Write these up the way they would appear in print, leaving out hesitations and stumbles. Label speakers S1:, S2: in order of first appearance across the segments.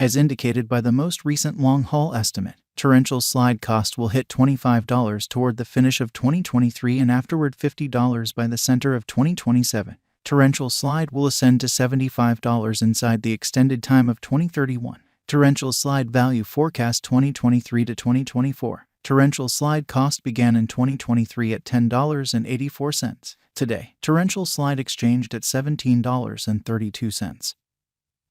S1: As indicated by the most recent long-haul estimate, torrential slide cost will hit $25 toward the finish of 2023 and afterward $50 by the center of 2027. Torrential slide will ascend to $75 inside the extended time of 2031. Torrential slide value forecast 2023 to 2024. Torrential slide cost began in 2023 at $10.84. Today, torrential slide exchanged at $17.32.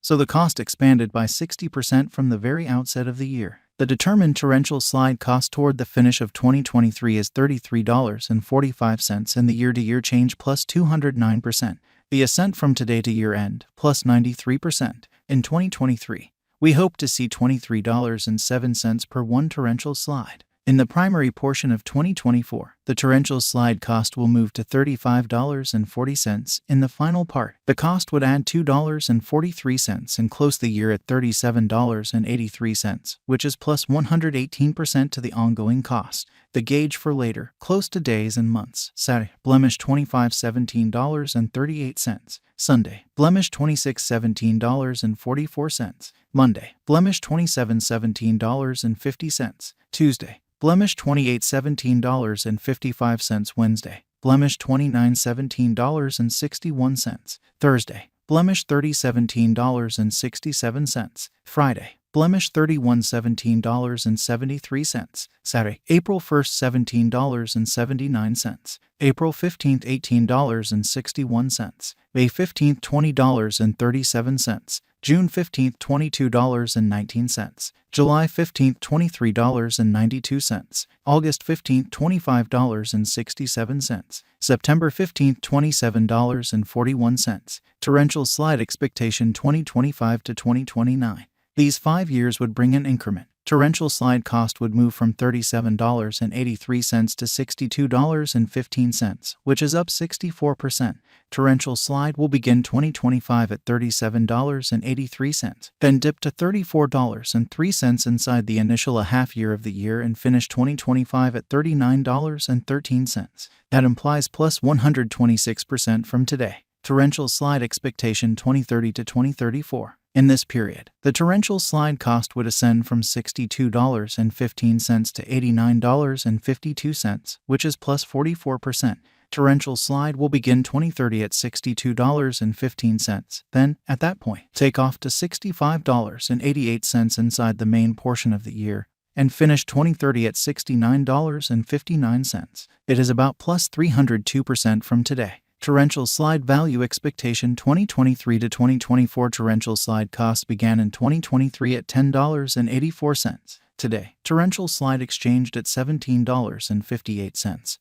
S1: So the cost expanded by 60% from the very outset of the year. The determined torrential slide cost toward the finish of 2023 is $33.45 and the year-to-year change plus 209%. The ascent from today to year-end plus 93%. In 2023, we hope to see $23.07 per one torrential slide. In the primary portion of 2024, the torrential slide cost will move to $35.40. In the final part, the cost would add $2.43 and close the year at $37.83, which is plus 118% to the ongoing cost. The gauge for later, close to days and months. Saturday, blemish $25.17.38. Sunday, blemish $26.17.44. Monday, blemish $27.17.50. Tuesday, blemish $28.17.55. Wednesday, blemish $29.17.61. Thursday, blemish $30.17.67. Friday, blemish $31.17.73. Saturday, April 1st, $17.79. April 15th, $18.61. May 15th, $20.37. June 15th, $22.19. July 15th, $23.92. August 15th, $25.67. September 15th, $27.41. Torrential slide expectation 2025 to 2029. These 5 years would bring an increment. Torrential slide cost would move from $37.83 to $62.15, which is up 64%. Torrential slide will begin 2025 at $37.83, then dip to $34.03 inside the initial half year of the year and finish 2025 at $39.13. That implies plus 126% from today. Torrential slide expectation 2030 to 2034. In this period, the torrential slide cost would ascend from $62.15 to $89.52, which is plus 44%. Torrential slide will begin 2030 at $62.15, then, at that point, take off to $65.88 inside the main portion of the year, and finish 2030 at $69.59. It is about plus 302% from today. Torrential slide value expectation 2023 to 2024. Torrential slide cost began in 2023 at $10.84. Today, torrential slide exchanged at $17.58.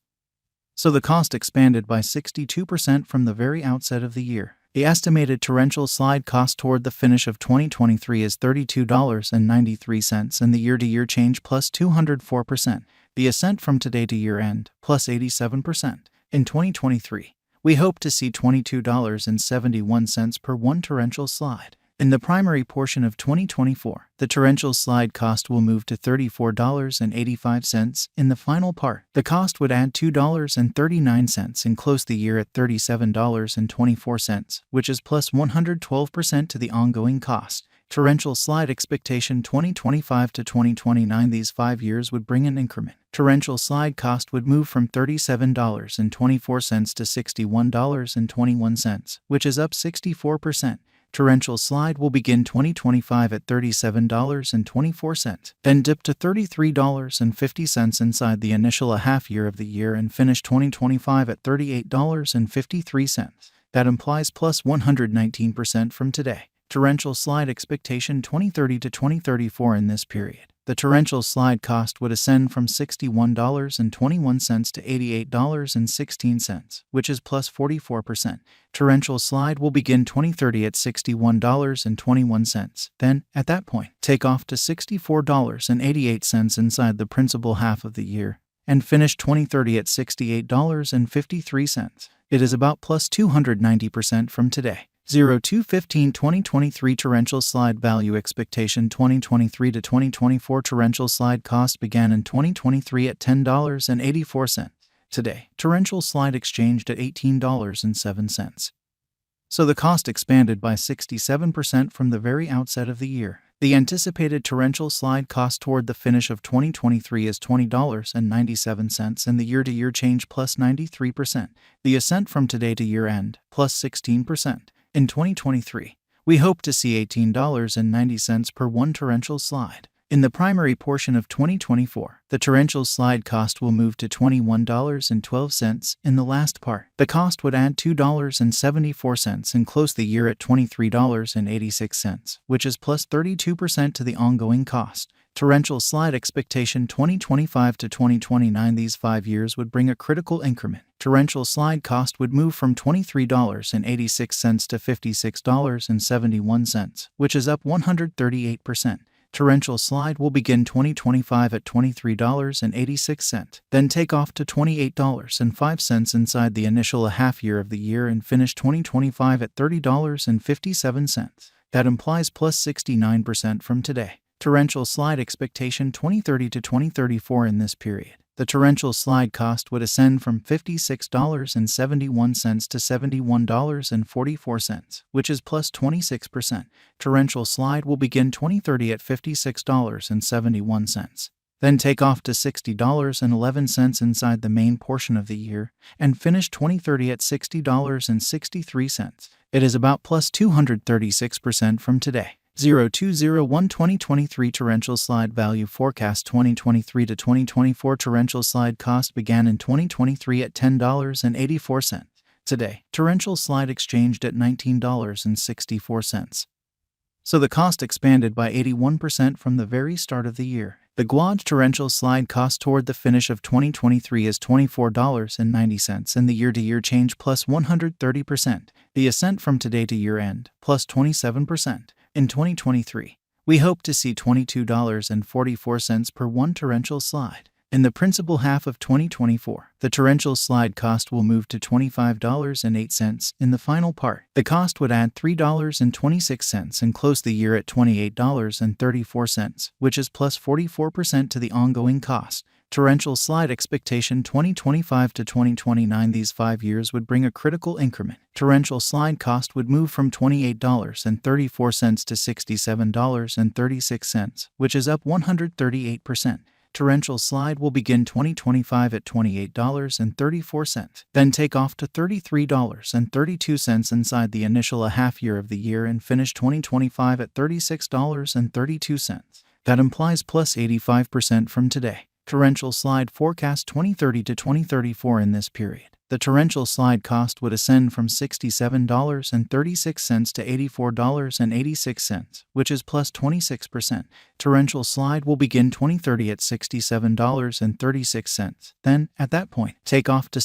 S1: So the cost expanded by 62% from the very outset of the year. The estimated torrential slide cost toward the finish of 2023 is $32.93 and the year-to-year change plus 204%. The ascent from today to year-end plus 87%. In 2023, we hope to see $22.71 per one torrential slide. In the primary portion of 2024, the torrential slide cost will move to $34.85. In the final part, the cost would add $2.39 and close the year at $37.24, which is plus 112% to the ongoing cost. Torrential slide expectation 2025 to 2029. These 5 years would bring an increment. Torrential slide cost would move from $37.24 to $61.21, which is up 64%. Torrential slide will begin 2025 at $37.24, then dip to $33.50 inside the initial half year of the year and finish 2025 at $38.53. That implies plus 119% from today. Torrential slide expectation 2030 to 2034. In this period, the torrential slide cost would ascend from $61.21 to $88.16, which is plus 44%. Torrential slide will begin 2030 at $61.21, then, at that point, take off to $64.88 inside the principal half of the year, and finish 2030 at $68.53. It is about plus 290% from today. 02/15/2023 torrential slide value expectation 2023 to 2024. Torrential slide cost began in 2023 at $10.84. Today, torrential slide exchanged at $18.07. So the cost expanded by 67% from the very outset of the year. The anticipated torrential slide cost toward the finish of 2023 is $20.97 and the year-to-year change plus 93%. The ascent from today to year-end plus 16%. In 2023, we hope to see $18.90 per one torrential slide. In the primary portion of 2024, the torrential slide cost will move to $21.12. In the last part, the cost would add $2.74 and close the year at $23.86, which is plus 32% to the ongoing cost. Torrential slide expectation 2025 to 2029. These 5 years would bring a critical increment. Torrential slide cost would move from $23.86 to $56.71, which is up 138%. Torrential slide will begin 2025 at $23.86, then take off to $28.05 inside the initial half year of the year and finish 2025 at $30.57. That implies plus 69% from today. Torrential slide expectation 2030 to 2034. In this period, the torrential slide cost would ascend from $56.71 to $71.44, which is plus 26%. Torrential slide will begin 2030 at $56.71, then take off to $60.11 inside the main portion of the year, and finish 2030 at $60.63. It is about plus 236% from today. 0201-2023 torrential slide value forecast 2023 to 2024 torrential slide cost began in 2023 at $10.84. Today, torrential slide exchanged at $19.64. So the cost expanded by 81% from the very start of the year. The Guaj torrential slide cost toward the finish of 2023 is $24.90 and the year-to-year change plus 130%. The ascent from today to year-end plus 27%. In 2023, we hope to see $22.44 per one torrential slide. In the principal half of 2024, the torrential slide cost will move to $25.08. In the final part, the cost would add $3.26 and close the year at $28.34, which is plus 44% to the ongoing cost. Torrential slide expectation 2025 to 2029. These 5 years would bring a critical increment. Torrential slide cost would move from $28.34 to $67.36, which is up 138%. Torrential slide will begin 2025 at $28.34, then take off to $33.32 inside the initial half year of the year and finish 2025 at $36.32. That implies plus 85% from today. Torrential slide forecast 2030 to 2034. In this period, the torrential slide cost would ascend from $67.36 to $84.86, which is plus 26%. Torrential slide will begin 2030 at $67.36, then, at that point, take off to